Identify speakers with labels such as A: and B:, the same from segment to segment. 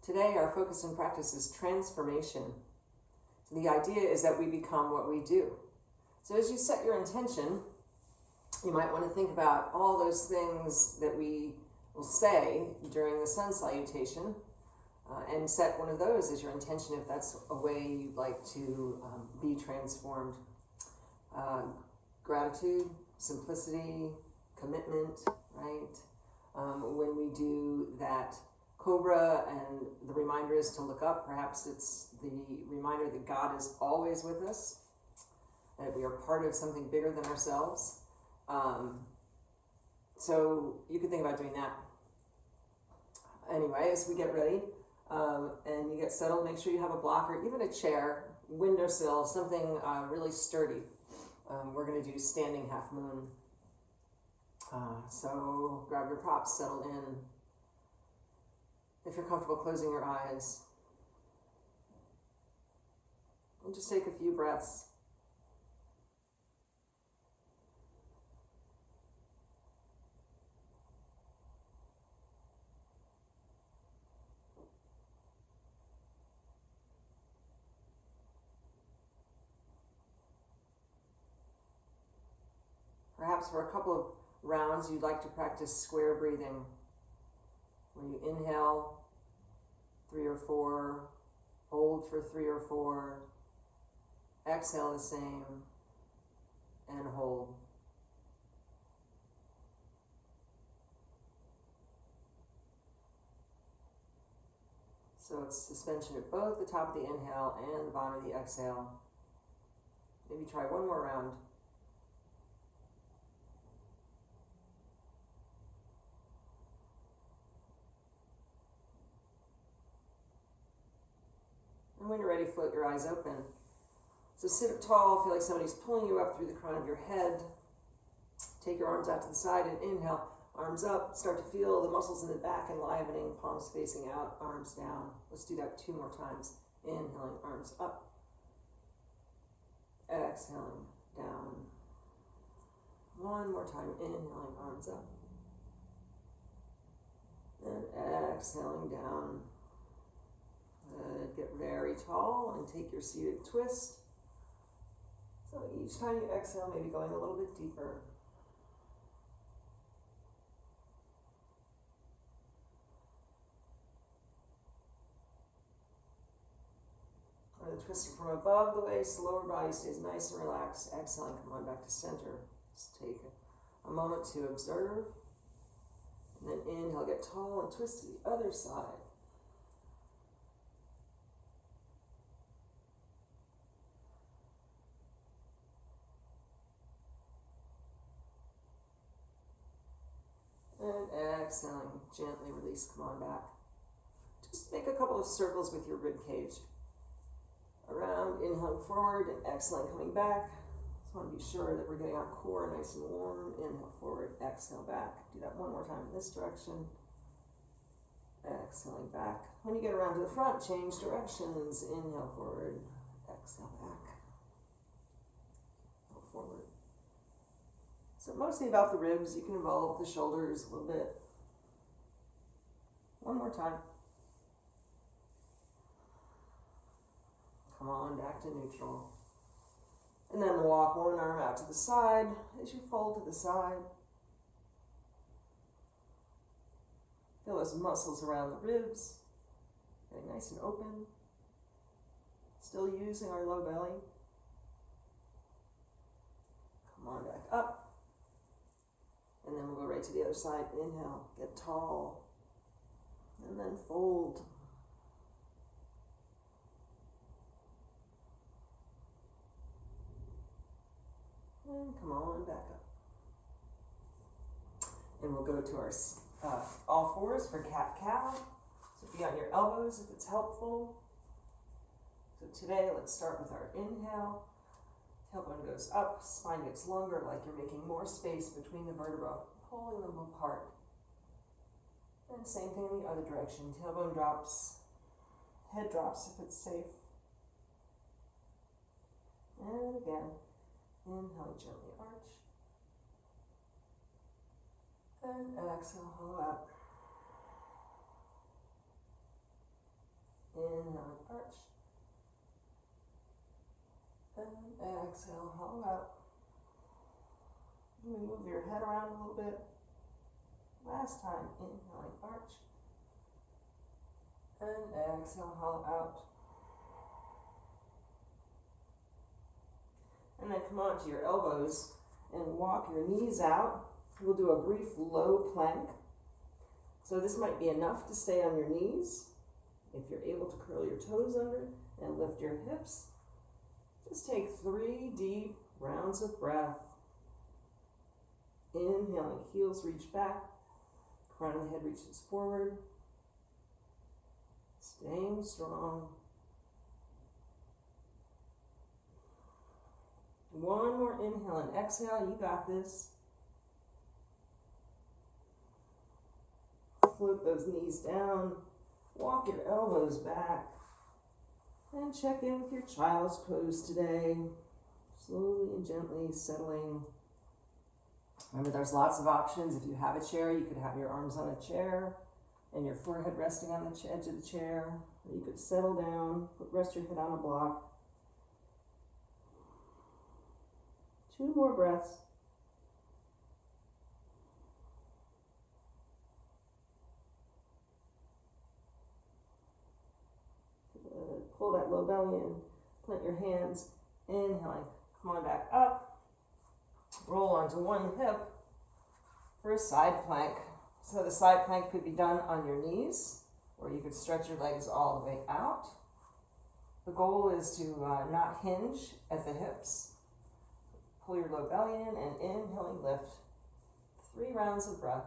A: Today, our focus and practice is transformation. So the idea is that we become what we do. So as you set your intention, you might want to think about all those things that we will say during the sun salutation, and set one of those as your intention if that's a way you'd like to be transformed. Gratitude, simplicity, commitment, right? When we do that cobra and the reminder is to look up, perhaps it's the reminder that God is always with us, that we are part of something bigger than ourselves. So you could think about doing that. Anyway, as we get ready and you get settled, make sure you have a block or even a chair, windowsill, something really sturdy. We're going to do standing half moon. So grab your props, settle in. If you're comfortable closing your eyes, and just take a few breaths. Perhaps for a couple of rounds, you'd like to practice square breathing, where you inhale 3 or 4, hold for 3 or 4, exhale the same, and hold. So it's suspension at both the top of the inhale and the bottom of the exhale. Maybe try one more round. And when you're ready, float your eyes open. So sit up tall, feel like somebody's pulling you up through the crown of your head. Take your arms out to the side and inhale, arms up. Start to feel the muscles in the back enlivening, palms facing out, arms down. Let's do that 2 more times. Inhaling, arms up. Exhaling, down. 1 more time, inhaling, arms up. And exhaling down. Get very tall and take your seated twist. So each time you exhale, maybe going a little bit deeper. Or the twisting from above the waist, the lower body stays nice and relaxed. Exhaling, come on back to center. Just take a moment to observe. And then inhale, get tall and twist to the other side. And exhaling, gently release, come on back. Just make a couple of circles with your rib cage. Around, inhaling forward and exhaling, coming back. Just want to be sure that we're getting our core nice and warm. Inhale forward, exhale back. Do that one more time in this direction. Exhaling back. When you get around to the front, change directions. Inhale forward, exhale back. Inhale forward. So mostly about the ribs. You can involve the shoulders a little bit. One more time. Come on, back to neutral. And then walk one arm out to the side as you fold to the side. Feel those muscles around the ribs, getting nice and open. Still using our low belly. Come on back up. And then we'll go right to the other side. Inhale, get tall. And then fold. And come on back up. And we'll go to our all fours for cat-cow. So be on your elbows if it's helpful. So today, let's start with our inhale. Tailbone goes up, spine gets longer, like you're making more space between the vertebrae, pulling them apart. And same thing in the other direction. Tailbone drops, head drops if it's safe. And again, inhale, gently arch. And exhale, hollow out. Inhaling, arch. And exhale, hollow out. Let me move your head around a little bit. Last time, inhaling, arch. And exhale, hollow out. And then come onto your elbows and walk your knees out. We'll do a brief low plank. So this might be enough to stay on your knees. If you're able to curl your toes under and lift your hips, just take 3 deep rounds of breath. Inhaling, heels reach back, crown of the head reaches forward. Staying strong. One more inhale and exhale, you got this. Float those knees down, walk your elbows back, and check in with your child's pose today. Slowly and gently settling. Remember, there's lots of options. If you have a chair, you could have your arms on a chair and your forehead resting on the edge of the chair. Or you could settle down, rest your head on a block. 2 more breaths. Pull that low belly in, plant your hands, inhaling. Come on back up. Roll onto one hip for a side plank. So the side plank could be done on your knees, or you could stretch your legs all the way out. The goal is to not hinge at the hips. Pull your low belly in and inhaling, lift. 3 rounds of breath.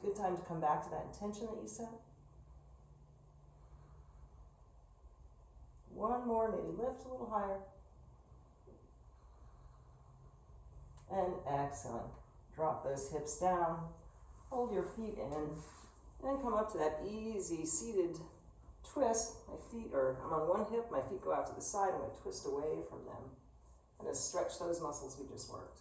A: Good time to come back to that intention that you set. 1 more, maybe lift a little higher. And exhaling. Drop those hips down. Hold your feet in. And come up to that easy seated twist. I'm on one hip, my feet go out to the side. I'm going to twist away from them. And just stretch those muscles we just worked.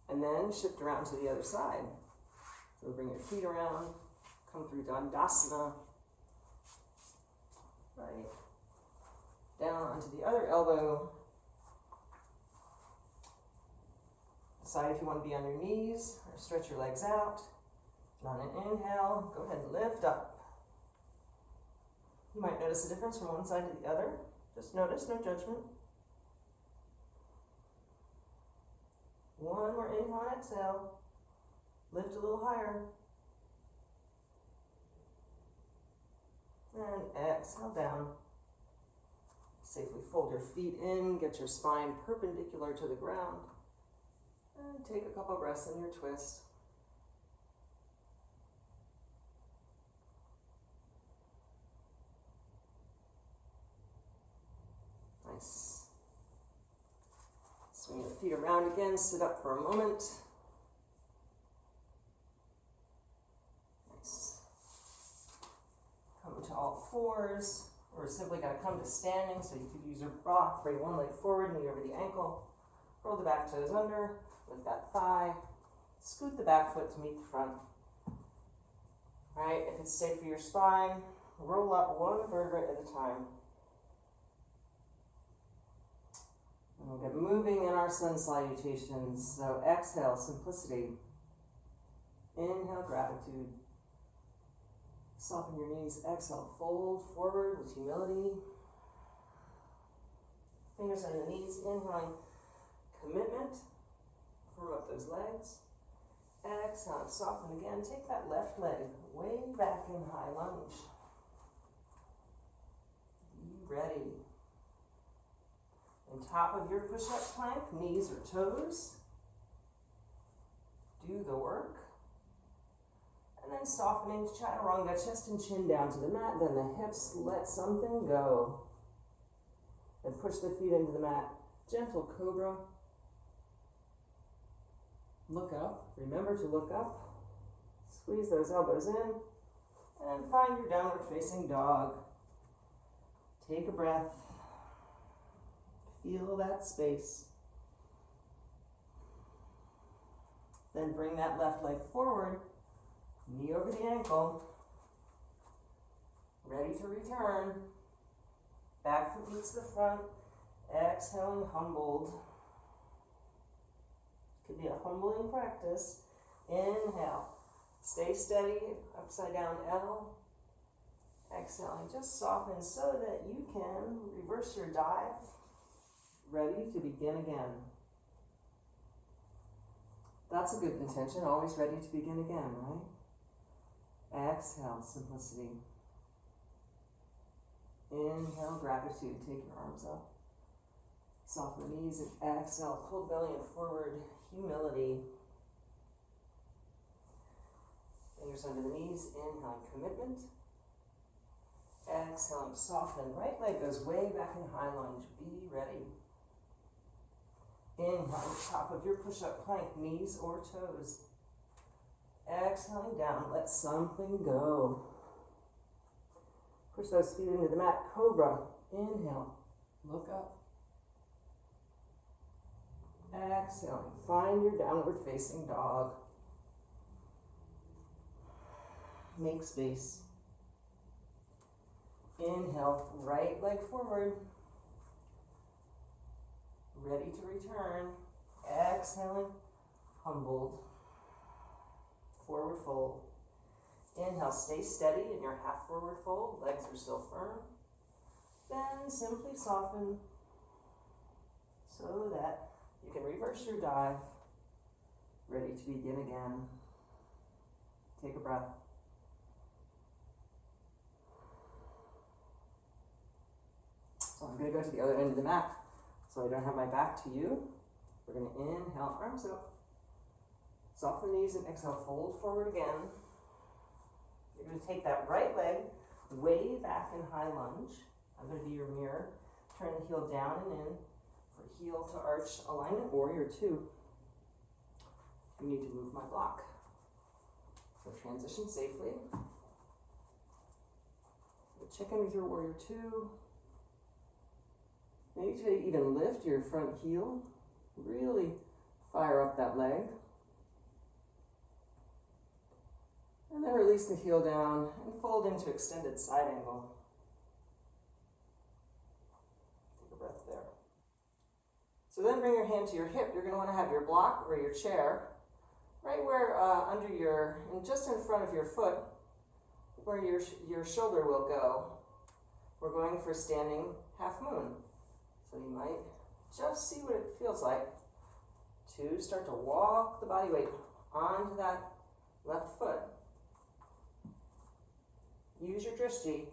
A: And then shift around to the other side. So bring your feet around. Come through Dandasana. Right. Down onto the other elbow. Decide if you want to be on your knees or stretch your legs out. And on an inhale, go ahead and lift up. You might notice a difference from one side to the other. Just notice, no judgment. 1 more inhale and exhale. Lift a little higher. And exhale down. Safely fold your feet in, get your spine perpendicular to the ground. And take a couple breaths in your twist. Nice. Swing your feet around again, sit up for a moment. Nice. Come to all fours. We're simply going to come to standing, so you could use your rock, bring one leg forward, knee over the ankle. Roll the back toes under, lift that thigh. Scoot the back foot to meet the front. All right, if it's safe for your spine, roll up 1 vertebrae at a time. And we'll get moving in our sun salutations. So exhale, simplicity. Inhale, gratitude. Soften your knees. Exhale, fold forward with humility. Fingers on the knees. Inhaling, commitment. Firm up those legs. Exhale, soften again. Take that left leg way back in high lunge. Be ready. On top of your push-up plank, knees or toes. Do the work. And then softening chaturanga, chest and chin down to the mat. Then the hips, let something go. Then push the feet into the mat. Gentle cobra. Look up. Remember to look up. Squeeze those elbows in. And find your downward facing dog. Take a breath. Feel that space. Then bring that left leg forward, knee over the ankle. Ready to return. Back foot meets the front. Exhaling, humbled. Could be a humbling practice. Inhale. Stay steady, upside down L. Exhaling, just soften so that you can reverse your dive. Ready to begin again. That's a good intention, always ready to begin again, right? Exhale, simplicity. Inhale, gratitude, take your arms up. Soften the knees and exhale, cold belly and forward, humility. Fingers under the knees, inhaling commitment. Exhaling, soften. Right leg goes way back in high lunge. Be ready. Inhale, top of your push-up plank, knees or toes. Exhaling down, let something go. Push those feet into the mat, cobra. Inhale, look up. Exhaling, find your downward facing dog. Make space. Inhale, right leg forward. Ready to return. Exhaling, humbled. Forward fold. Inhale, stay steady in your half forward fold. Legs are still firm. Then simply soften so that you can reverse your dive. Ready to begin again. Take a breath. So I'm going to go to the other end of the mat so I don't have my back to you. We're going to inhale, arms up. Soften the knees and exhale, fold forward again. You're going to take that right leg way back in high lunge. I'm going to be your mirror. Turn the heel down and in for heel to arch alignment, warrior two. I need to move my block. So transition safely. So check in with your warrior two. Maybe today even lift your front heel. Really fire up that leg. And then release the heel down and fold into extended side angle. Take a breath there. So then bring your hand to your hip. You're going to want to have your block or your chair right where under your, and just in front of your foot, where your shoulder will go. We're going for standing half moon. So you might just see what it feels like to start to walk the body weight onto that left foot. Use your drishti.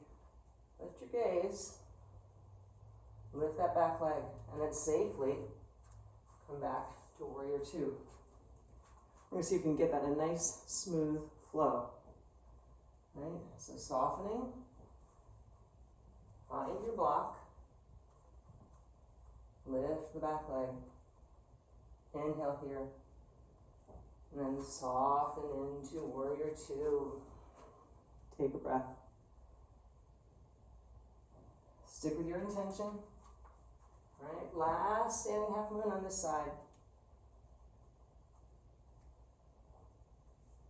A: Lift your gaze. Lift that back leg. And then safely come back to warrior two. We're going to see if we can get that a nice, smooth flow. Right? So softening. Find your block. Lift the back leg. Inhale here. And then soften into warrior two. Take a breath. Stick with your intention. Right? Last standing half moon on this side.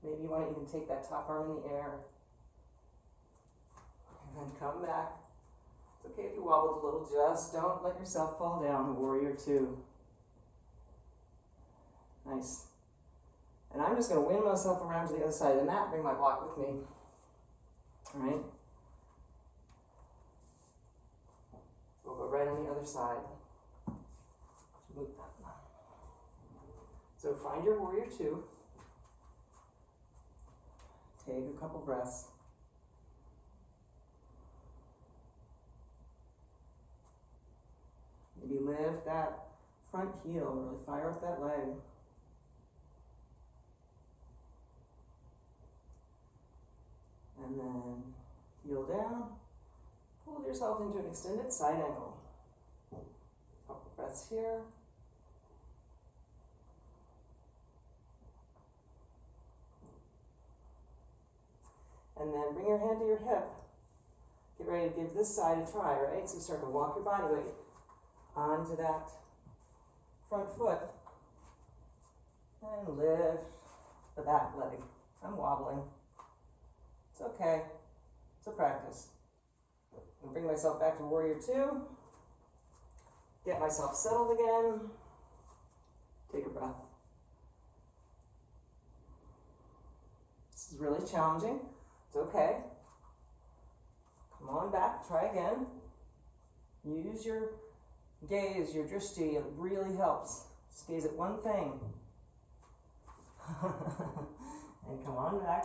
A: Maybe you want to even take that top arm in the air. And then come back. It's okay if you wobbled a little, just don't let yourself fall down. Warrior two. Nice. And I'm just going to win myself around to the other side of the mat, bring my block with me. All right? We'll go right on the other side. Move that. So find your warrior two. Take a couple breaths. Maybe lift that front heel, really fire up that leg. And then heel down. Hold yourself into an extended side angle. Couple breaths here. And then bring your hand to your hip. Get ready to give this side a try, right? So start to walk your body weight onto that front foot. And lift. for that leg. I'm wobbling. It's okay. It's a practice. I'll bring myself back to warrior two. Get myself settled again. Take a breath. This is really challenging. It's okay. Come on back, try again. Use your gaze, your drishti, it really helps. Just gaze at one thing. And come on back.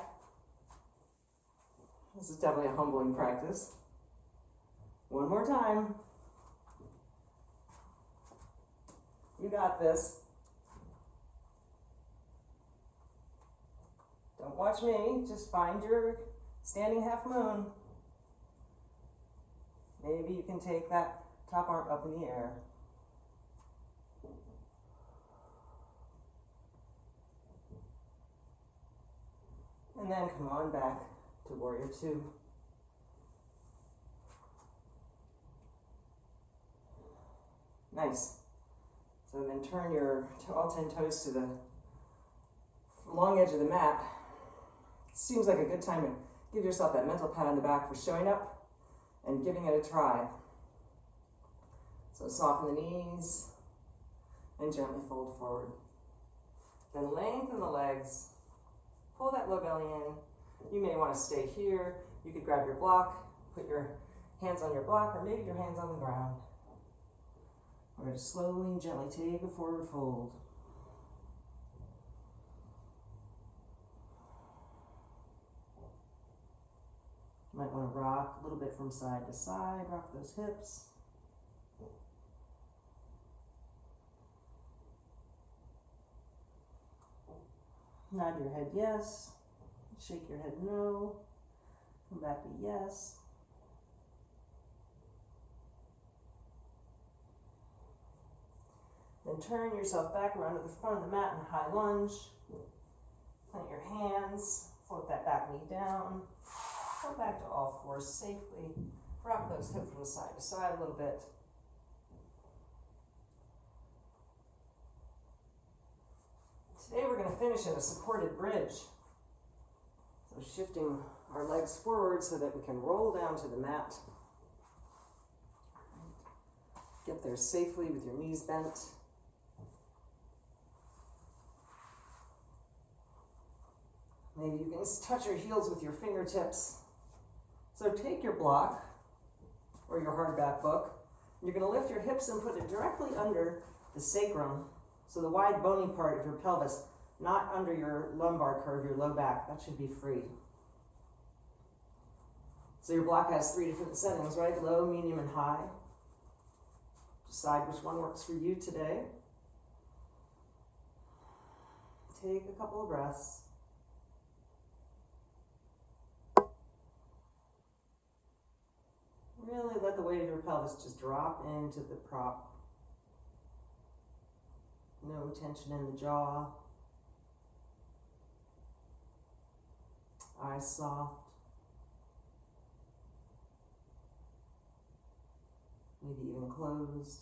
A: This is definitely a humbling practice. One more time. You got this. Don't watch me, just find your standing half moon. Maybe you can take that top arm up in the air. And then come on back to warrior two. Nice. So then turn your all 10 toes to the long edge of the mat. Seems like a good time to give yourself that mental pat on the back for showing up and giving it a try. So soften the knees and gently fold forward. Then lengthen the legs. Pull that low belly in. You may want to stay here. You could grab your block, put your hands on your block, or maybe your hands on the ground. We're going to slowly and gently take a forward fold. You might want to rock a little bit from side to side, rock those hips. Nod your head yes, shake your head no, come back to yes. Then turn yourself back around to the front of the mat in a high lunge. Plant your hands, float that back knee down. Go back to all fours safely. Rock those hips from side to side a little bit. Today we're going to finish in a supported bridge. So shifting our legs forward so that we can roll down to the mat. Get there safely with your knees bent. Maybe you can touch your heels with your fingertips. So take your block or your hardback book. You're going to lift your hips and put it directly under the sacrum. So the wide bony part of your pelvis, not under your lumbar curve, your low back. That should be free. So your block has 3 different settings, right? Low, medium, and high. Decide which one works for you today. Take a couple of breaths. Really let the weight of your pelvis just drop into the prop. No tension in the jaw. Eyes soft. Maybe even closed.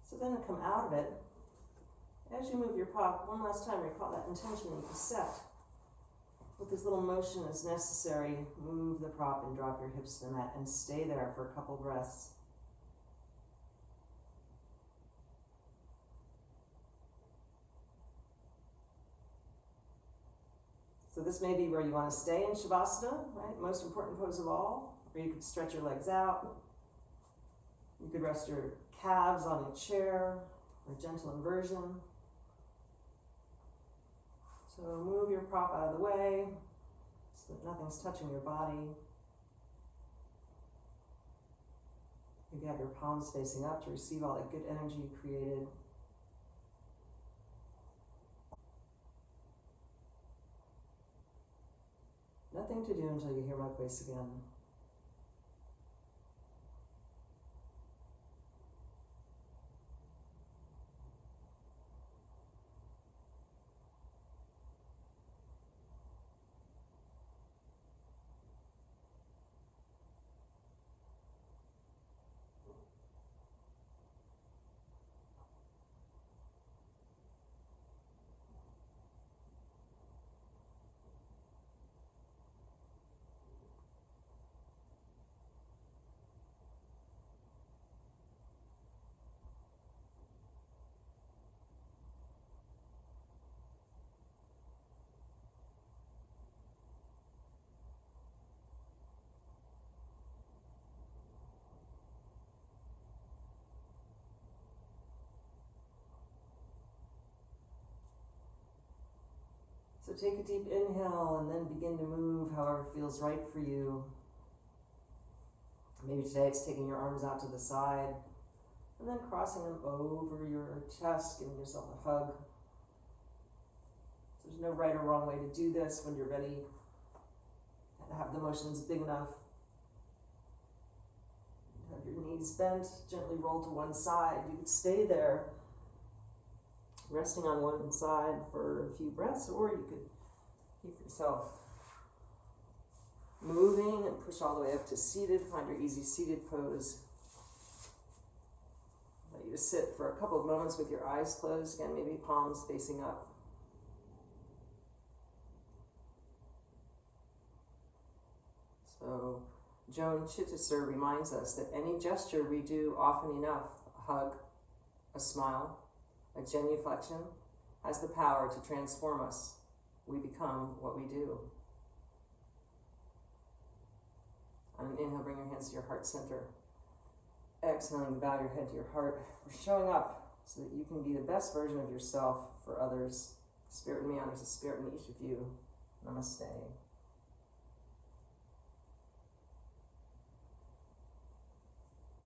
A: So then to come out of it, as you move your prop, one last time, recall that intention that you set. With this little motion as necessary, move the prop and drop your hips to the mat and stay there for a couple breaths. So this may be where you want to stay in Shavasana, right? Most important pose of all. Or you could stretch your legs out. You could rest your calves on a chair or gentle inversion. So move your prop out of the way so that nothing's touching your body. Maybe have your palms facing up to receive all that good energy you created. Nothing to do until you hear my voice again. take a deep inhale and then begin to move however feels right for you. Maybe today it's taking your arms out to the side and then crossing them over your chest, giving yourself a hug. There's no right or wrong way to do this. When you're ready to have the motions big enough, have your knees bent, gently roll to one side. You could stay there, resting on one side for a few breaths, or you could keep yourself moving and push all the way up to seated. Find your easy seated pose. I'd like you to sit for a couple of moments with your eyes closed. Again, maybe palms facing up. So Joan Chittister reminds us that any gesture we do often enough, a hug, a smile, a genuflection, has the power to transform us. We become what we do. On an inhale, bring your hands to your heart center. Exhaling, bow your head to your heart. We're showing up so that you can be the best version of yourself for others. The Spirit in me honors the Spirit in each of you. Namaste.